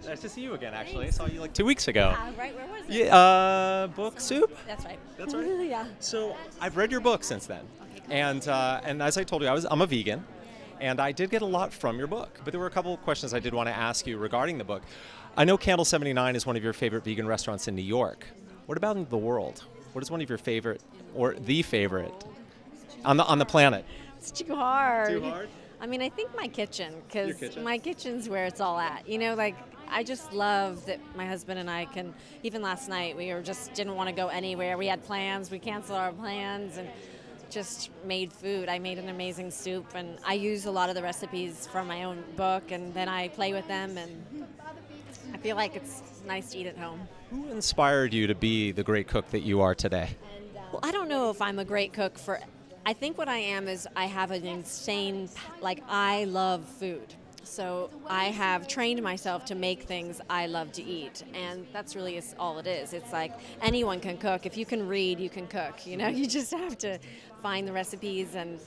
Nice to see you again, actually. I saw you like 2 weeks ago. Right, where was it? Yeah, book soup? That's right. That's right. Yeah. So I've read your book since then. And as I told you, I'm a vegan. And I did get a lot from your book. But there were a couple of questions I did want to ask you regarding the book. I know Candle 79 is one of your favorite vegan restaurants in New York. What about in the world? What is one of your favorite, or the favorite, on the planet? It's too hard. Too hard? I mean, I think my kitchen, Your because kitchen? my kitchen's where it's all at. You know, like, I just love that my husband and I can, even last night, we were just didn't want to go anywhere. We had plans, we canceled our plans, and just made food. I made an amazing soup, and I use a lot of the recipes from my own book, and then I play with them, and I feel like it's nice to eat at home. Who inspired you to be the great cook that you are today? Well, I don't know if I'm a great cook for. I think what I am is I have an insane, like, I love food. So I have trained myself to make things I love to eat, and that's really all it is. It's like anyone can cook. If you can read, you can cook. You know, you just have to find the recipes, and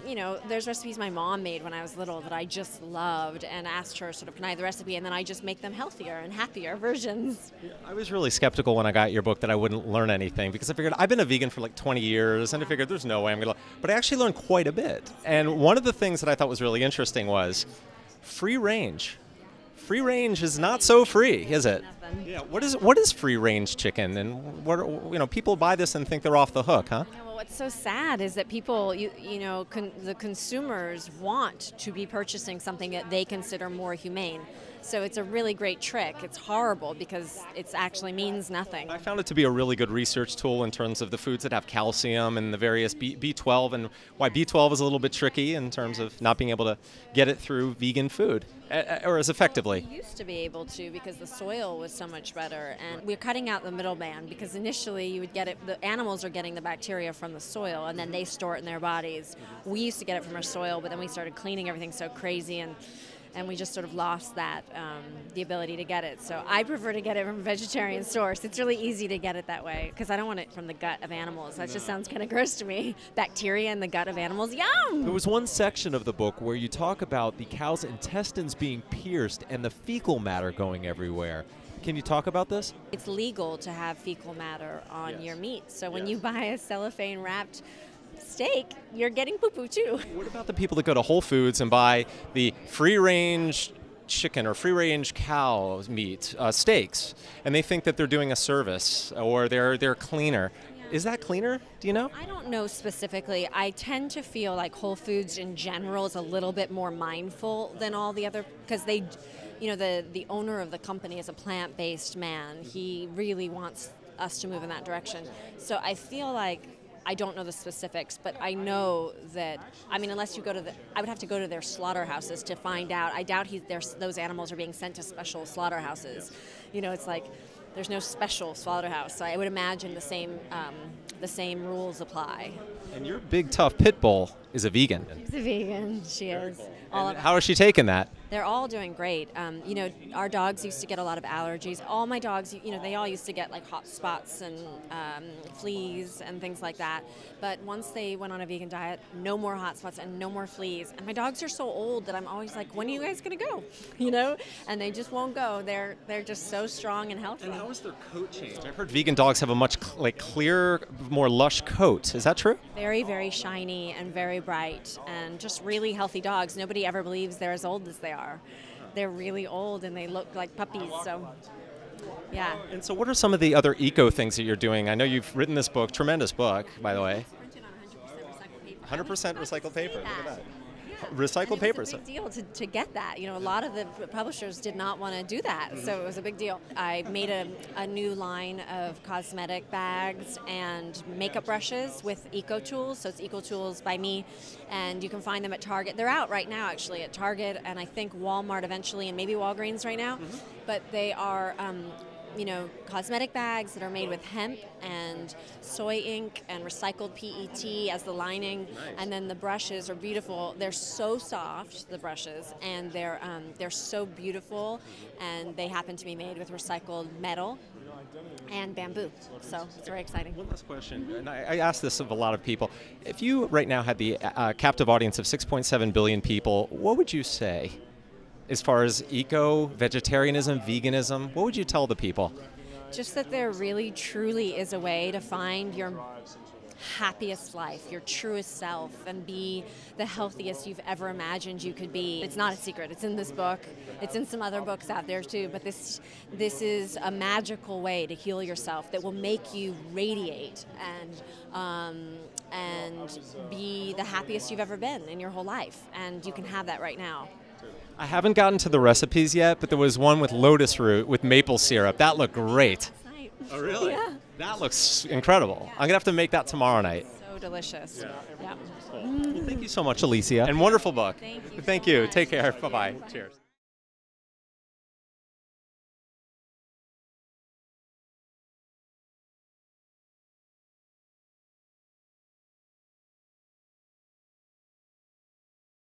you know, there's recipes my mom made when I was little that I just loved, and asked her sort of, can I have the recipe, and then I just make them healthier and happier versions. I was really skeptical when I got your book that I wouldn't learn anything, because I figured I've been a vegan for like 20 years, and I figured there's no way I'm going to. But I actually learned quite a bit. And one of the things that I thought was really interesting was free range. Free range is not so free, is it? Nothing. Yeah. What is free range chicken, and what people buy this and think they're off the hook, huh? Yeah, well, what's so sad is that people, the consumers want to be purchasing something that they consider more humane. So it's a really great trick. It's horrible because it actually means nothing. I found it to be a really good research tool in terms of the foods that have calcium and the various B12, and why B12 is a little bit tricky in terms of not being able to get it through vegan food, or as effectively. We used to be able to because the soil was so much better, and we're cutting out the middleman because initially you would get it, the animals are getting the bacteria from the soil and then they store it in their bodies. We used to get it from our soil, but then we started cleaning everything so crazy, and we just sort of lost that, the ability to get it. So I prefer to get it from a vegetarian source. It's really easy to get it that way because I don't want it from the gut of animals. That just sounds kind of gross to me. Bacteria in the gut of animals, yum! There was one section of the book where you talk about the cow's intestines being pierced and the fecal matter going everywhere. Can you talk about this? It's legal to have fecal matter on your meat. So when you buy a cellophane wrapped steak, you're getting poo-poo too. What about the people that go to Whole Foods and buy the free-range chicken or free-range cow meat, steaks, and they think that they're doing a service or they're cleaner? Is that cleaner? Do you know? I don't know specifically. I tend to feel like Whole Foods in general is a little bit more mindful than all the other, because they, the owner of the company is a plant-based man. He really wants us to move in that direction. So I feel like, I don't know the specifics, but I know that, unless you go to I would have to go to their slaughterhouses to find out. I doubt those animals are being sent to special slaughterhouses. It's like there's no special slaughterhouse. So I would imagine the same rules apply. And your big tough pit bull is a vegan. She's a vegan. She is. And how is she taking that? They're all doing great. Our dogs used to get a lot of allergies. All my dogs, they all used to get like hot spots and fleas and things like that. But once they went on a vegan diet, no more hot spots and no more fleas. And my dogs are so old that I'm always like, when are you guys gonna go? And they just won't go. They're just so strong and healthy. And how has their coat changed? I've heard vegan dogs have a much clear, more lush coat. Is that true? Very, very shiny and very bright, and just really healthy dogs. Nobody ever believes they're as old as they are. They're really old and they look like puppies, so yeah. And so what are some of the other eco things that you're doing? I know you've written this book, tremendous book, by the way. Printed on 100% recycled paper. 100% recycled paper, look at that. Yeah. Recycled paper. It was a big deal to get that. A lot of the publishers did not want to do that, so it was a big deal. I made a new line of cosmetic bags and makeup brushes with eco tools. So it's eco tools by me, and you can find them at Target. They're out right now, actually, at Target, and I think Walmart eventually, and maybe Walgreens right now. But they are cosmetic bags that are made with hemp and soy ink and recycled PET as the lining, and then the brushes are beautiful. They're so soft, the brushes, and they're so beautiful, and they happen to be made with recycled metal and bamboo. So it's very exciting. One last question, and I ask this of a lot of people. If you right now had the captive audience of 6.7 billion people, what would you say as far as vegetarianism, veganism? What would you tell the people? Just that there really, truly is a way to find your happiest life, your truest self, and be the healthiest you've ever imagined you could be. It's not a secret. It's in this book. It's in some other books out there too. But this is a magical way to heal yourself that will make you radiate and be the happiest you've ever been in your whole life. And you can have that right now. I haven't gotten to the recipes yet, but there was one with lotus root with maple syrup. That looked great. Oh, really? Yeah. That looks incredible. Yeah. I'm going to have to make that tomorrow night. So delicious. Yeah. Cool. Well, thank you so much, Alicia. And wonderful book. Thank you. Thank so you. much. Take care. Bye-bye. Cheers.